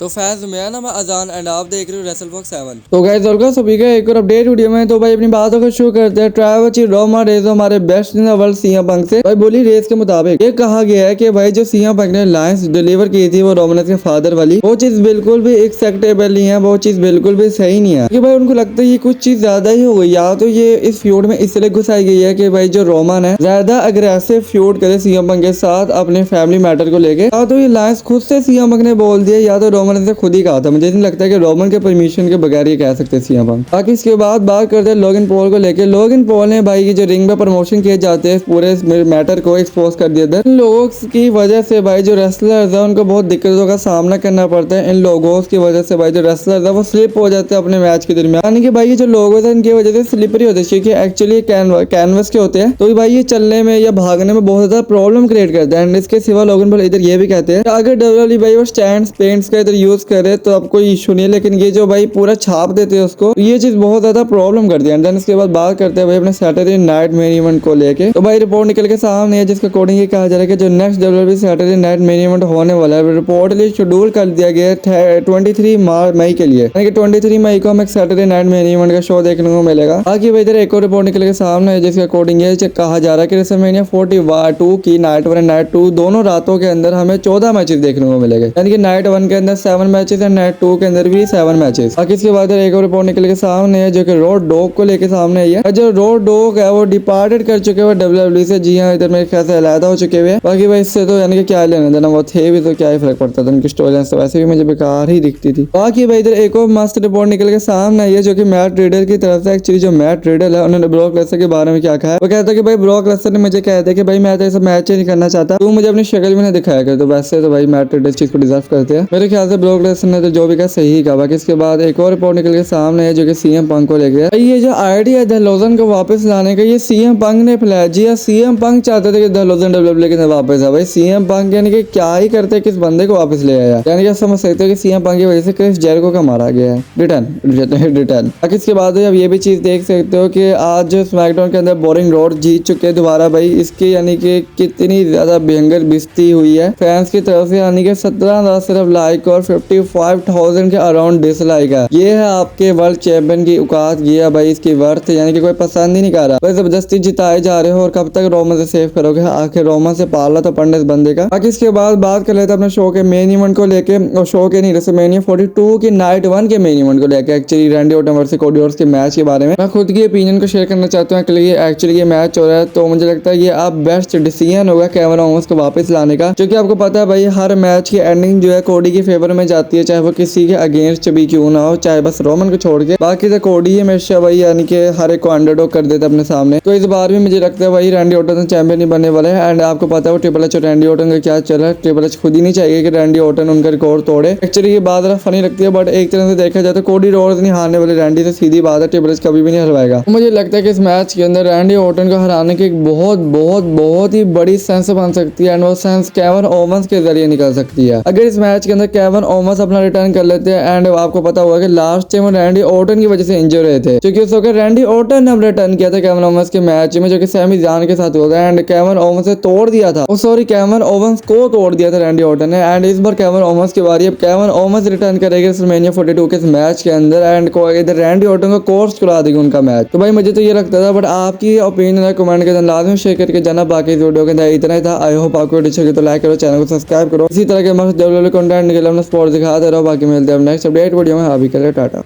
तो फैज मैं ना मैं अजान एंड आप देख रहे हो रेसलबॉक्स 7। तो गाइस वेलकम सभी का एक और अपडेट वीडियो में। तो भाई अपनी बातों को शुरू करते हैं। ट्राइबल रोमा रेस हमारे best in the world CM Punk से भाई बोली रेस के मुताबिक ये कहा गया है कि भाई जो सीएम पंक ने लाइंस डिलीवर की थी वो रोमनस के फादर वाली, वो चीज बिल्कुल भी एक्सेप्टेबल नहीं है, वो चीज बिल्कुल भी सही नहीं है। कि भाई उनको लगता है ये कुछ चीज ज्यादा ही हो गई, या तो ये इस फ्यूड में इसलिए घुसाई गई है कि भाई जो रोमन है ज्यादा अग्रेसिव फ्यूड करे सीएम पंक के साथ अपने फैमिली मैटर को लेके, या तो ये लाइंस खुद से सीएम पंक ने बोल दिया या तो रोमन ने खुद ही कहा था। मुझे नहीं लगता है कि रोमन के परमिशन के बगैर ये कह सकते सीएम पंक। बाकी इसके बाद बात करते हैं लोगन पॉल को लेके। लोगन पॉल ने भाई की जो रिंग में प्रमोशन किए जाते हैं पूरे मैटर को एक्सपोज कर दिया था। इन लोगों की वजह से भाई जो रेसलर है उनको बहुत दिक्कतों का सामना करना पड़ता है। इन लोगों की वजह से भाई जो रेसलर है वो स्लिप हो जाते हैं अपने मैच के दरमियान, यानी कि भाई ये जो लोगो है इनकी वजह से स्लिपरी होते हैं क्योंकि एक्चुअली कैनवस के होते हैं, तो भाई ये चलने में या भागने में बहुत ज्यादा प्रॉब्लम क्रिएट करते हैं। एंड इसके सिवा लोगन पॉल इधर ये भी कहते हैं अगर डब्ल्यूडब्ल्यूई भाई वो स्टैंड पेंट्स का इधर यूज करे तो अब कोई इशू नहीं है, लेकिन ये जो भाई पूरा छाप देते हैं उसको, ये चीज बहुत ज्यादा प्रॉब्लम करती है। देन इसके बाद बात करते हैं भाई अपने सैटरडे नाइट मेन इवेंट को लेके। तो भाई रिपोर्ट निकल के सामने है जिसका अकॉर्डिंग ये कहा जा रहा है कि जो next WWE Saturday night main event होने वाला है रिपोर्टली शेड्यूल कर दिया गया है 23 मई के लिए, यानी कि 23 मई को हमें एक सैटरडे नाइट मेन इवेंट का शो देखने को मिलेगा। बाकी भाई इधर एक और रिपोर्ट निकल के सामने है जिसके अकॉर्डिंग ये कहा जा रहा है कि रेसलमेनिया 42 की नाइट 1 एंड नाइट 2 दोनों रातों के अंदर हमें 14 मैचेस देखने को मिलेंगे, यानी कि नाइट 1 के अंदर 7 मैचेस एंड नाइट 2 के अंदर भी 7 मैचेस। बाकी इसके बाद एक और रिपोर्ट निकल के सामने है जो कि रोड डॉग को लेके सामने आई है। जो रोड डॉग है वो डिपार्टेड कर चुके हुए डब्ल्यूडब्ल्यूई से। जी हाँ, इधर मेरे ख्याल से अलहदा हो चुके हुए। बाकी भाई इससे तो यानी कि क्या लेना देना, वो थे भी तो क्या ही फर्क पड़ता था, उनकी स्टोरी तो वैसे भी मुझे बेकार ही दिखती थी। बाकी भाई इधर एक और मस्त रिपोर्ट निकल के सामने आई है जो कि मैट रीडर की तरफ से। एक्चुअली जो मैट रीडर है उन्होंने ब्रॉक लेसनर के बारे में क्या कहा है, वो कहता है कि भाई ब्रॉक लेसनर ने मुझे कह दिया कि भाई मैं तो ऐसा मैच ही नहीं करना चाहता, तू मुझे अपनी शक्ल भी नहीं दिखाया कर। तो वैसे तो भाई मैट रीडर चीज को डिजर्व करते हैं मेरे ख्याल से। ब्रॉक लेसनर ने तो जो भी कहा सही कहा। बाकी इसके बाद एक और रिपोर्ट निकल के सामने है जो कि सीएम पंक को लेके है। ये जो आइडिया है दहलोजन को वापस लाने का ये सीएम पंक ने फैलाया। जी हाँ, सीएम पंक चाहते थे कि दहलोजन डब्ल्यूडब्ल्यूई के अंदर वापस है। भाई सीएम पंक यानी कि क्या ही करते किस बंदे को वापस ले आया, यानी कि समझ सकते हो कि सीएम पंक की वजह से क्रिस जेरिको का मारा गया है। रिटर्न। बाकी इसके बाद अब ये भी चीज देख सकते हो कि आज जो स्मैकडाउन के अंदर बोरिंग रोड जीत चुके हैं दोबारा भाई। इसकी यानी कि कितनी ज्यादा भयंकर बिस्ती हुई है फैंस की तरफ से, यानी कि 17,000 सिर्फ लाइक और 55,000 के अराउंड डिसलाइक है। ये है आपके वर्ल्ड चैंपियन की औकात, ये है भाई इसकी वर्थ, यानी कि कोई पसंद ही नहीं कर रहा। भाई जबरदस्ती जिताए जा रहे हो और कब तक रोमन से सेव करोगे, आखिर रोमन से पाला तो पड़ना इस बंदे का। बाकी इसके बाद बात कर लेते हैं अपने शो के मेन इवेंट को लेके, और शो के नहीं रेसलमेनिया 42 की नाइट 1 के मेन इवेंट को लेके। Actually Randy Orton versus Cody Rhodes के मैच के बारे में मैं खुद की ओपिनियन को शेयर करना चाहता हूँ। एक्चुअली ये मैच हो रहा है तो मुझे लगता है ये अब बेस्ट डिसीजन होगा केविन ओवेंस को वापस लाने का, क्योंकि आपको पता है भाई हर मैच की एंडिंग जो है कोडी के फेवर में जाती है, चाहे वो किसी के अगेंस्ट भी क्यों ना हो, चाहे बस रोमन को छोड़ के। बाकी तो कोडी हमेशा भाई यानी कि हर एक को अंडरडॉग कर देता अपने सामने। तो इस बार भी मुझे लगता है भाई रैंडी ऑर्टन चैंपियन ही बनने वाले हैं। एंड आपको पता है वो ट्रिपल एच और रैंडी ऑर्टन का क्या चल रहा है। ट्रिपल एच खुद ही नहीं चाहिए कि रैंडी ऑर्टन उनका रिकॉर्ड तोड़े। एक्चुअली ये बात फनी लगती है, बट एक तरह से देखा जाए तो कोडी रोड्स नहीं हारने वाले रैंडी से, सीधी बात है ट्रिपल एच कभी भी नहीं हरवाएगा। मुझे लगता है कि इस मैच के अंदर रैंडी ऑर्टन को हराने की एक बहुत बहुत बहुत ही बड़ी सेंस बन सकती है, एंड वो सेंस केविन ओवेंस के जरिए निकल सकती है। अगर इस मैच के अंदर केविन ओवेंस अपना रिटर्न कर लेते हैं, एंड आपको पता होगा कि लास्ट टाइम रैंडी ऑर्टन की वजह से इंजर हुए थे, क्योंकि उस वक्त रैंडी ऑर्टन ने रिटर्न किया था केविन ओवेंस के मैच में जो कि सैमी जान के साथ हुआ था, एंड केविन ओवेंस से तोड़ दिया था, सॉरी केविन ओवेंस को तोड़ दिया था रैंडी ऑर्टन ने। एंड इस बार केविन ओवेंस की बारी, अब केविन ओवेंस रिटर्न करेगा रेसलमेनिया 42 के मैच के अंदर, एंड इधर रैंडी ऑर्टन को कोर्स करा देगी उनका मैच। तो भाई मुझे तो ये लगता था, बट आपकी ओपिनियन है कमेंट के अंदर लाजमी शेयर करके जाना। बाकी इस वीडियो के अंदर इतना ही था। आई होप आपको वीडियो अच्छी लगी तो लाइक करो, चैनल को सब्सक्राइब करो। इसी तरह के मस्त डब्ल्यूडब्ल्यूई कंटेंट के लिए अपना सपोर्ट दिखाते रहो। बाकी मिलते हैं नेक्स्ट अपडेट वीडियो में। अभी के लिए टाटा।